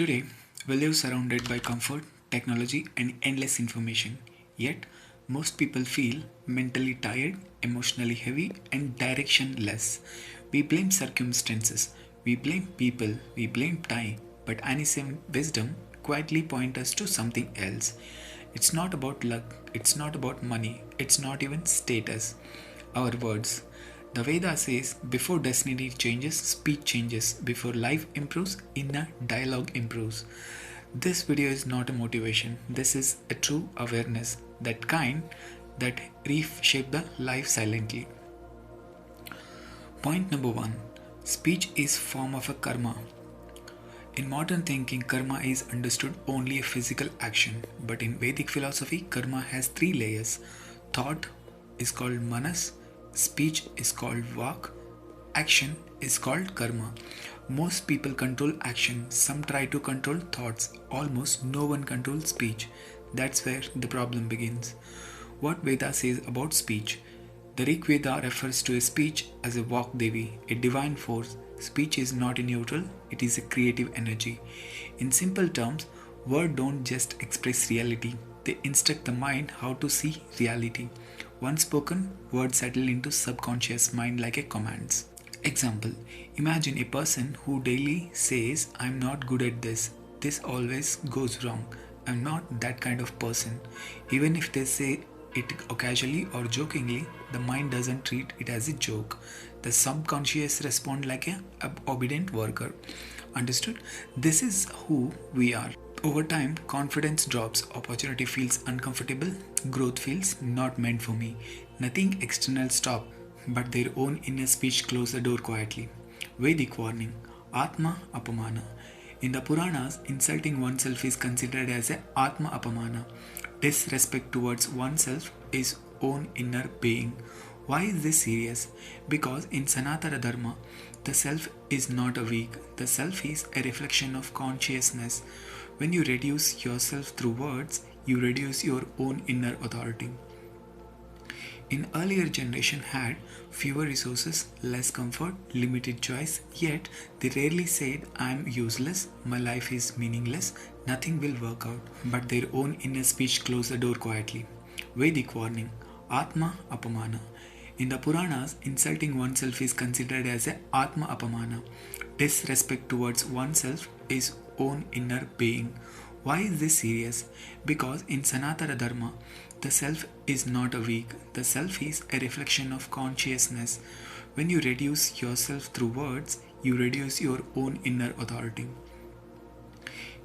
Today, we live surrounded by comfort, technology, and endless information. Yet, most people feel mentally tired, emotionally heavy, and directionless. We blame circumstances, we blame people, we blame time, but ancient wisdom quietly points us to something else. It's not about luck, it's not about money, it's not even status. Our words. The Veda says before destiny changes, speech changes. Before life improves, inner dialogue improves. This video is not a motivation. This is a true awareness. That kind that reshape the life silently. Point number 1. Speech is form of a karma. In modern thinking, karma is understood only a physical action, but in Vedic philosophy, karma has three layers. Thought is called manas, speech is called vak, action is called karma. Most people control action, some try to control thoughts, almost no one controls speech. That's where the problem begins. What Veda says about speech? The Rig Veda refers to a speech as a Vak Devi, a divine force. Speech is not a neutral, it is a creative energy. In simple terms, words don't just express reality, they instruct the mind how to see reality. Once spoken, words settle into subconscious mind like a commands. Example: imagine a person who daily says, I'm not good at this. This always goes wrong. I'm not that kind of person. Even if they say it occasionally or jokingly, the mind doesn't treat it as a joke. The subconscious respond like a obedient worker. Understood? This is who we are. Over time, confidence drops, opportunity feels uncomfortable, growth feels not meant for me. Nothing external stop, but their own inner speech close the door quietly. Vedic warning: Atma Apamana. In the Puranas, insulting oneself is considered as a Atma Apamana. Disrespect towards oneself is own inner being. Why is this serious? Because in Sanatana Dharma, the self is not a weak. The self is a reflection of consciousness. When you reduce yourself through words, you reduce your own inner authority. In earlier generation had fewer resources, less comfort, limited choice, yet they rarely said, I am useless, my life is meaningless, nothing will work out, but their own inner speech closed the door quietly. Vedic warning: Atma Apamana. In the Puranas, insulting oneself is considered as a Atma Apamana. Disrespect towards oneself is own inner being. Why is this serious? Because in Sanatana Dharma, the self is not a weak. The self is a reflection of consciousness. When you reduce yourself through words, you reduce your own inner authority.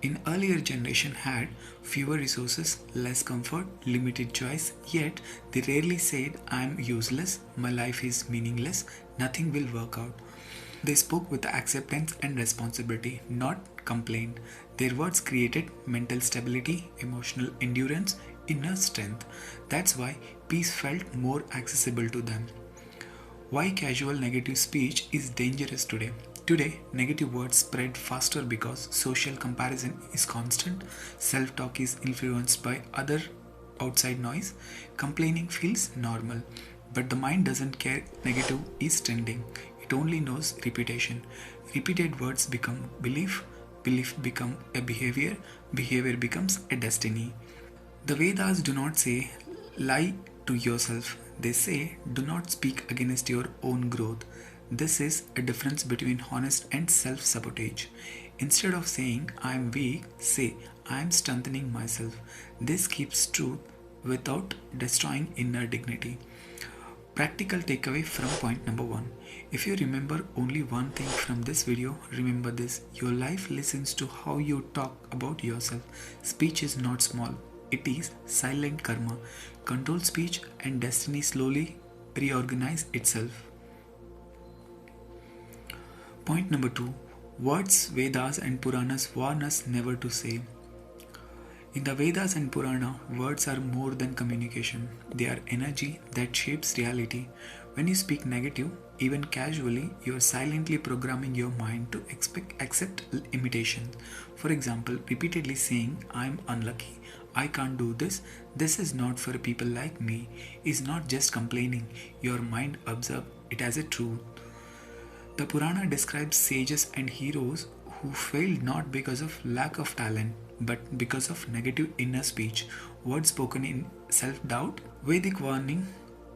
In earlier generation had fewer resources, less comfort, limited choice, yet they rarely said, I am useless, my life is meaningless, nothing will work out. They spoke with acceptance and responsibility, not complaint. Their words created mental stability, emotional endurance, inner strength. That's why peace felt more accessible to them. Why casual negative speech is dangerous today? Today, negative words spread faster because social comparison is constant, self talk is influenced by other outside noise, complaining feels normal. But the mind doesn't care negative is trending, it only knows repetition. Repeated words become belief, belief become a behavior, behavior becomes a destiny. The Vedas do not say lie to yourself, they say do not speak against your own growth. This is a difference between honest and self sabotage. Instead of saying I am weak, say I am strengthening myself. This keeps truth without destroying inner dignity. Practical takeaway from point number 1. If you remember only one thing from this video, remember this: your life listens to how you talk about yourself. Speech is not small, it is silent karma. Control speech and destiny slowly reorganize itself. Point number 2. Words Vedas and Puranas warn us never to say. In the Vedas and Purana, words are more than communication. They are energy that shapes reality. When you speak negative, even casually, you are silently programming your mind to accept imitation. For example, repeatedly saying, I am unlucky, I can't do this, this is not for people like me, is not just complaining. Your mind absorbs it as a truth. The Purana describes sages and heroes who failed not because of lack of talent but because of negative inner speech, words spoken in self doubt. Vedic warning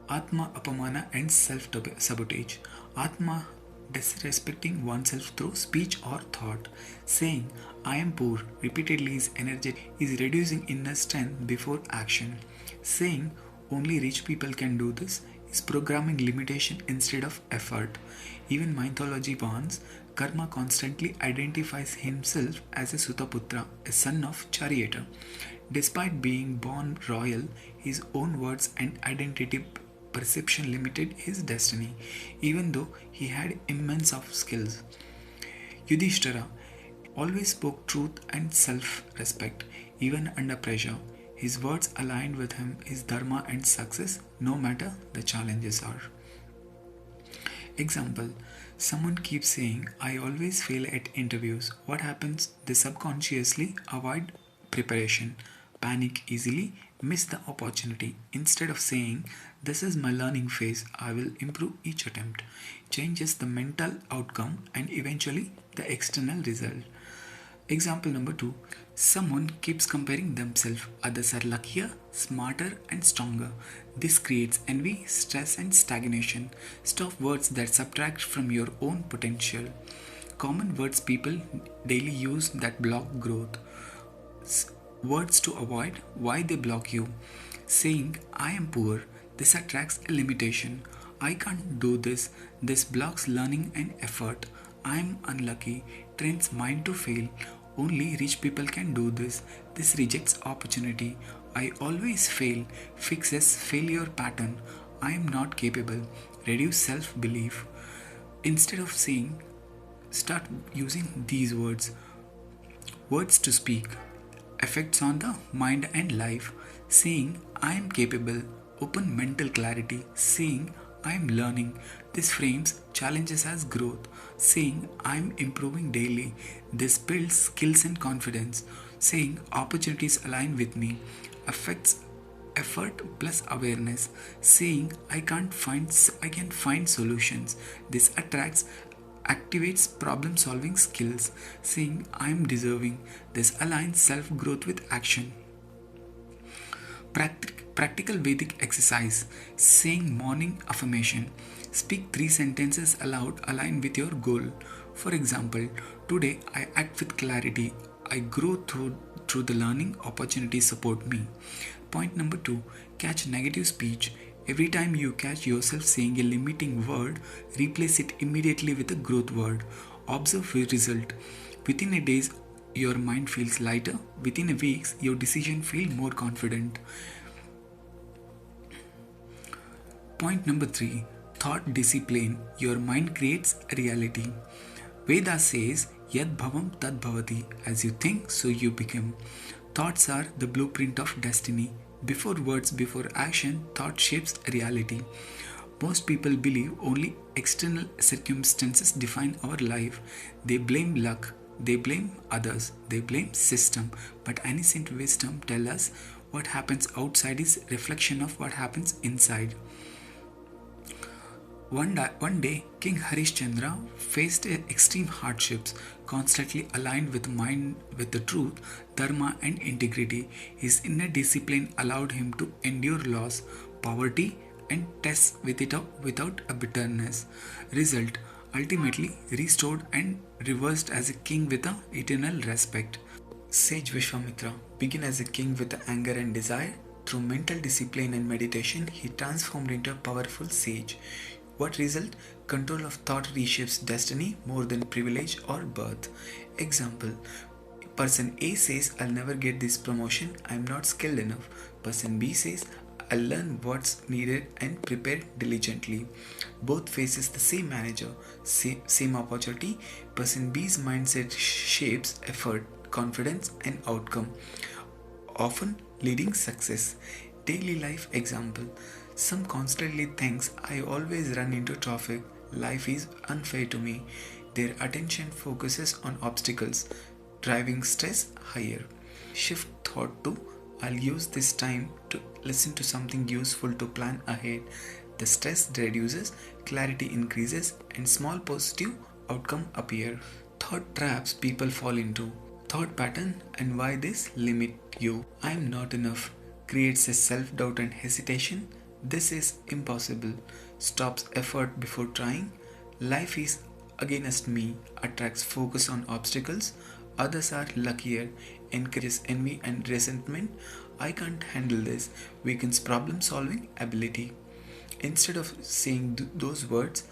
Atma Apamana and self sabotage. Atma disrespecting oneself through speech or thought. Saying I am poor repeatedly is energetic, is reducing inner strength before action. Saying only rich people can do this is programming limitation instead of effort. Even mythology warns Karma constantly identifies himself as a Sutaputra, a son of Charioteer. Despite being born royal, his own words and identity perception limited his destiny, even though he had immense of skills. Yudhishthira always spoke truth and self-respect, even under pressure. His words aligned with his dharma and success, no matter the challenges are. Example: someone keeps saying, I always fail at interviews. What happens? They subconsciously avoid preparation, panic easily, miss the opportunity. Instead of saying, this is my learning phase, I will improve each attempt, changes the mental outcome and eventually the external result. Example number 2. Someone keeps comparing themselves. Others are luckier, smarter, and stronger. This creates envy, stress, and stagnation. Stop words that subtract from your own potential. Common words people daily use that block growth. Words to avoid why they block you. Saying, I am poor. This attracts a limitation. I can't do this. This blocks learning and effort. I am unlucky. Trains mind to fail. Only rich people can do this. This rejects opportunity. I always fail. Fixes failure pattern. I am not capable. Reduce self-belief. Instead of saying, start using these words. Words to speak. Effects on the mind and life. Saying, I am capable. Open mental clarity. Saying, I am learning. This frames challenges as growth. Saying, I am improving daily. This builds skills and confidence. Saying, opportunities align with me. Affects effort plus awareness. Saying, I can find solutions. This activates problem solving skills. Saying, I am deserving. This aligns self growth with action. Practical Vedic exercise. Saying morning affirmation. Speak 3 sentences aloud aligned with your goal. For example, today I act with clarity. I grow through the learning opportunities support me. Point number 2. Catch negative speech. Every time you catch yourself saying a limiting word, replace it immediately with a growth word. Observe the result. Within a day, your mind feels lighter. Within a week, your decision feels more confident. Point number 3. Thought discipline. Your mind creates a reality. Veda says, Yad bhavam tad bhavati. As you think, so you become. Thoughts are the blueprint of destiny. Before words, before action, thought shapes reality. Most people believe only external circumstances define our life. They blame luck. They blame others. They blame system. But ancient wisdom tells us what happens outside is reflection of what happens inside. One day, King Harishchandra faced extreme hardships, constantly aligned with mind with the truth, dharma and integrity. His inner discipline allowed him to endure loss, poverty and tests without a bitterness. Result: ultimately restored and reversed as a king with an eternal respect. Sage Vishwamitra began as a king with anger and desire. Through mental discipline and meditation, he transformed into a powerful sage. What result? Control of thought reshapes destiny more than privilege or birth. Example: Person A says, I'll never get this promotion, I'm not skilled enough. Person B says, I'll learn what's needed and prepare diligently. Both faces the same manager, same opportunity. Person B's mindset shapes effort, confidence and outcome, often leading success. Daily life example. Some constantly thinks, I always run into traffic, life is unfair to me. Their attention focuses on obstacles, driving stress higher. Shift thought to, I'll use this time to listen to something useful to plan ahead. The stress reduces, clarity increases and small positive outcome appear. Thought traps people fall into. Thought pattern and why this limit you. I am not enough creates a self doubt and hesitation. This is impossible. Stops effort before trying. Life is against me. Attracts focus on obstacles. Others are luckier. Encourages envy and resentment. I can't handle this. Weakens problem solving ability. Instead of saying those words,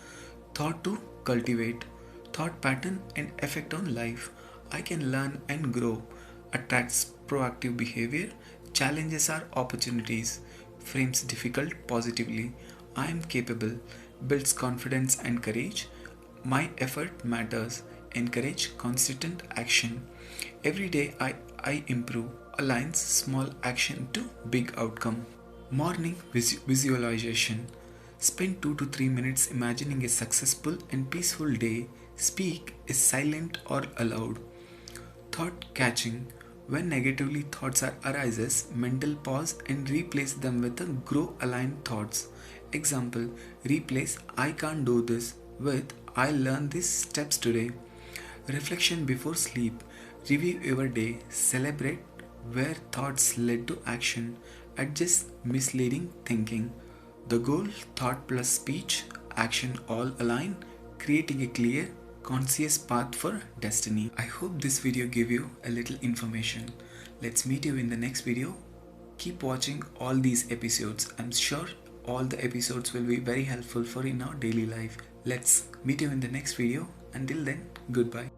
thought to cultivate. Thought pattern and effect on life. I can learn and grow. Attracts proactive behavior. Challenges are opportunities. Frames difficult positively. I am capable. Builds confidence and courage. My effort matters. Encourage consistent action. Every day I improve. Aligns small action to big outcome. Morning visualization. Spend 2 to 3 minutes imagining a successful and peaceful day. Speak is silent or aloud. Thought catching. When negatively thoughts are arises, mental pause and replace them with a grow aligned thoughts. Example, replace I can't do this with I learned these steps today. Reflection before sleep. Review your day. Celebrate where thoughts led to action. Adjust misleading thinking. The goal, thought plus speech, action all align, creating a clear, conscious path for destiny. I hope this video gave you a little information. Let's meet you in the next video. Keep watching all these episodes. I'm sure all the episodes will be very helpful for in our daily life. Let's meet you in the next video. Until then, goodbye.